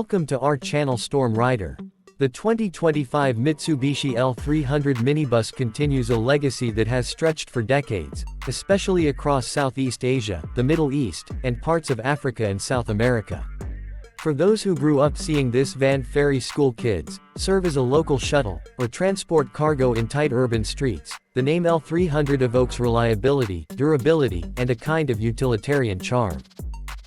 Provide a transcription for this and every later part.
Welcome to our channel Storm Rider. The 2025 Mitsubishi L300 Minibus continues a legacy that has stretched for decades, especially across Southeast Asia, the Middle East, and parts of Africa and South America. For those who grew up seeing this van ferry school kids, serve as a local shuttle, or transport cargo in tight urban streets, the name L300 evokes reliability, durability, and a kind of utilitarian charm.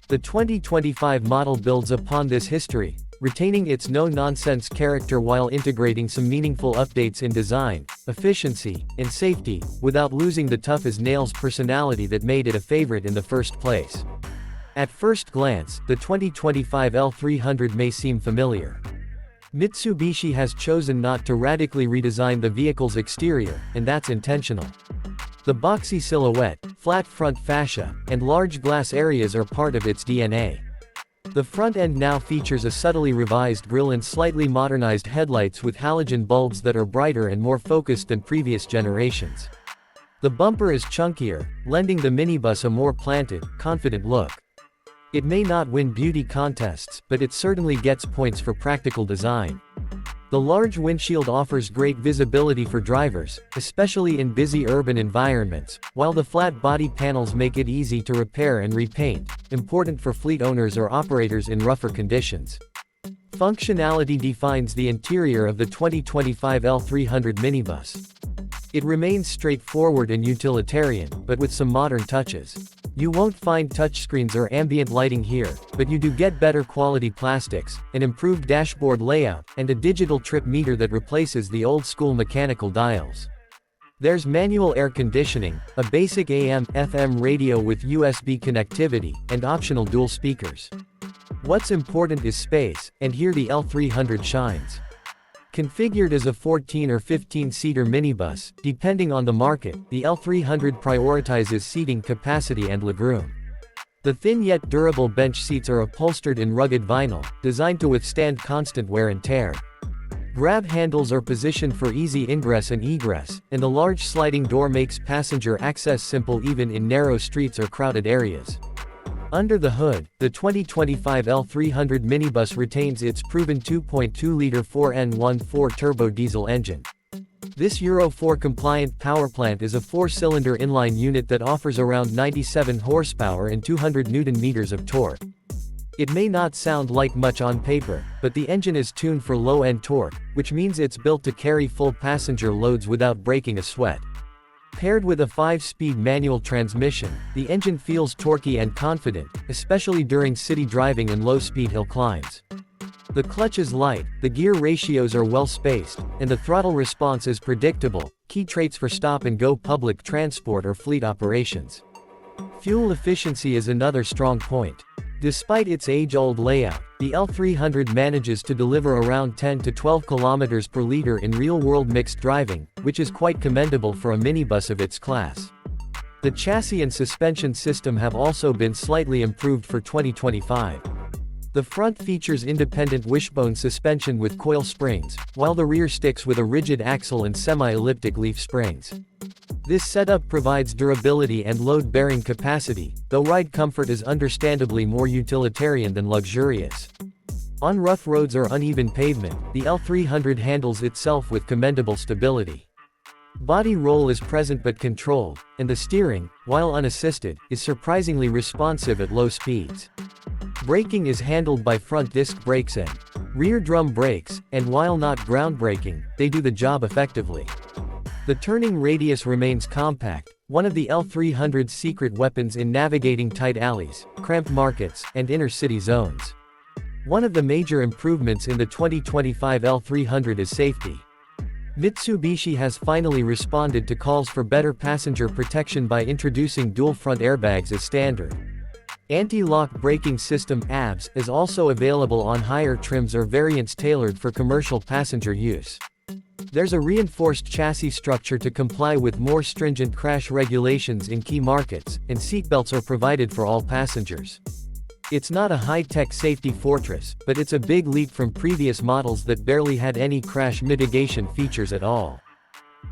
The 2025 model builds upon this history, retaining its no-nonsense character while integrating some meaningful updates in design, efficiency, and safety, without losing the tough-as-nails personality that made it a favorite in the first place. At first glance, the 2025 L300 may seem familiar. Mitsubishi has chosen not to radically redesign the vehicle's exterior, and that's intentional. The boxy silhouette, flat front fascia, and large glass areas are part of its DNA. The front end now features a subtly revised grille and slightly modernized headlights with halogen bulbs that are brighter and more focused than previous generations. The bumper is chunkier, lending the minibus a more planted, confident look. It may not win beauty contests, but it certainly gets points for practical design. The large windshield offers great visibility for drivers, especially in busy urban environments, while the flat body panels make it easy to repair and repaint, important for fleet owners or operators in rougher conditions. Functionality defines the interior of the 2025 L300 Minibus. It remains straightforward and utilitarian, but with some modern touches. You won't find touchscreens or ambient lighting here, but you do get better quality plastics, an improved dashboard layout, and a digital trip meter that replaces the old-school mechanical dials. There's manual air conditioning, a basic AM/FM radio with USB connectivity, and optional dual speakers. What's important is space, and here the L300 shines. Configured as a 14 or 15-seater minibus, depending on the market, the L300 prioritizes seating capacity and legroom. The thin yet durable bench seats are upholstered in rugged vinyl, designed to withstand constant wear and tear. Grab handles are positioned for easy ingress and egress, and the large sliding door makes passenger access simple even in narrow streets or crowded areas. Under the hood, the 2025 L300 Minibus retains its proven 2.2-liter 4N14 turbo diesel engine. This Euro 4 compliant powerplant is a 4-cylinder inline unit that offers around 97 horsepower and 200 Nm of torque. It may not sound like much on paper, but the engine is tuned for low-end torque, which means it's built to carry full passenger loads without breaking a sweat. Paired with a 5-speed manual transmission, the engine feels torquey and confident, especially during city driving and low-speed hill climbs. The clutch is light, the gear ratios are well-spaced, and the throttle response is predictable, key traits for stop-and-go public transport or fleet operations. Fuel efficiency is another strong point. Despite its age-old layout, the L300 manages to deliver around 10 to 12 km per liter in real-world mixed driving, which is quite commendable for a minibus of its class. The chassis and suspension system have also been slightly improved for 2025. The front features independent wishbone suspension with coil springs, while the rear sticks with a rigid axle and semi-elliptic leaf springs. This setup provides durability and load-bearing capacity, though ride comfort is understandably more utilitarian than luxurious. On rough roads or uneven pavement, the L300 handles itself with commendable stability. Body roll is present but controlled, and the steering, while unassisted, is surprisingly responsive at low speeds. Braking is handled by front disc brakes and rear drum brakes, and while not groundbreaking, they do the job effectively. The turning radius remains compact, one of the L300's secret weapons in navigating tight alleys, cramped markets, and inner-city zones. One of the major improvements in the 2025 L300 is safety. Mitsubishi has finally responded to calls for better passenger protection by introducing dual front airbags as standard. Anti-lock braking system (ABS) is also available on higher trims or variants tailored for commercial passenger use. There's a reinforced chassis structure to comply with more stringent crash regulations in key markets, and seatbelts are provided for all passengers. It's not a high-tech safety fortress, but it's a big leap from previous models that barely had any crash mitigation features at all.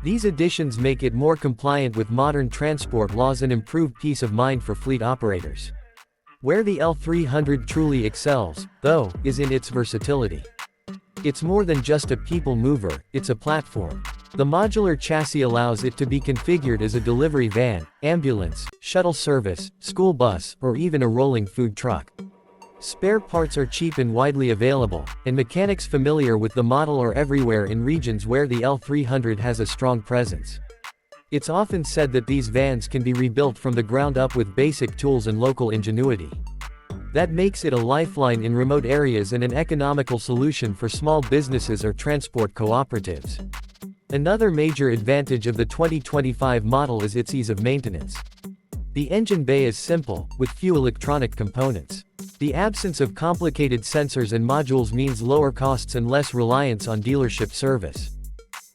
These additions make it more compliant with modern transport laws and improve peace of mind for fleet operators. Where the L300 truly excels, though, is in its versatility. It's more than just a people mover, it's a platform. The modular chassis allows it to be configured as a delivery van, ambulance, shuttle service, school bus, or even a rolling food truck. Spare parts are cheap and widely available, and mechanics familiar with the model are everywhere in regions where the L300 has a strong presence. It's often said that these vans can be rebuilt from the ground up with basic tools and local ingenuity. That makes it a lifeline in remote areas and an economical solution for small businesses or transport cooperatives. Another major advantage of the 2025 model is its ease of maintenance. The engine bay is simple, with few electronic components. The absence of complicated sensors and modules means lower costs and less reliance on dealership service.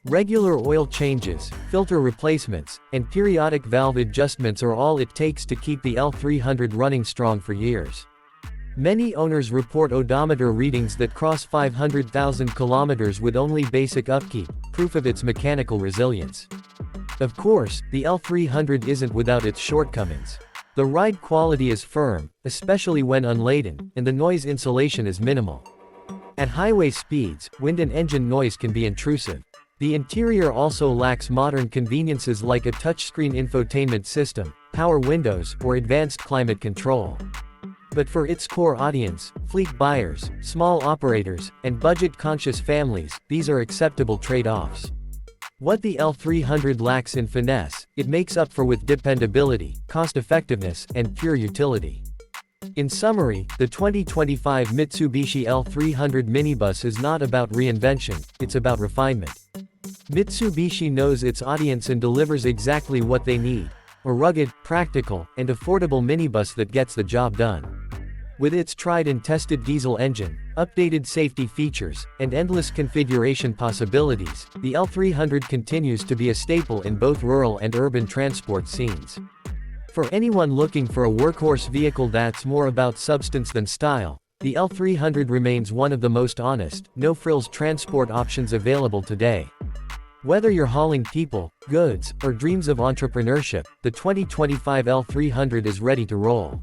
Regular oil changes, filter replacements, and periodic valve adjustments are all it takes to keep the L300 running strong for years. Many owners report odometer readings that cross 500,000 kilometers with only basic upkeep, proof of its mechanical resilience. Of course, the L300 isn't without its shortcomings. The ride quality is firm, especially when unladen, and the noise insulation is minimal. At highway speeds, wind and engine noise can be intrusive. The interior also lacks modern conveniences like a touchscreen infotainment system, power windows, or advanced climate control. But for its core audience, fleet buyers, small operators, and budget-conscious families, these are acceptable trade-offs. What the L300 lacks in finesse, it makes up for with dependability, cost-effectiveness, and pure utility. In summary, the 2025 Mitsubishi L300 Minibus is not about reinvention, it's about refinement. Mitsubishi knows its audience and delivers exactly what they need: a rugged, practical, and affordable minibus that gets the job done. With its tried and tested diesel engine, updated safety features, and endless configuration possibilities, the L300 continues to be a staple in both rural and urban transport scenes. For anyone looking for a workhorse vehicle that's more about substance than style, the L300 remains one of the most honest, no-frills transport options available today. Whether you're hauling people, goods, or dreams of entrepreneurship, the 2025 L300 is ready to roll.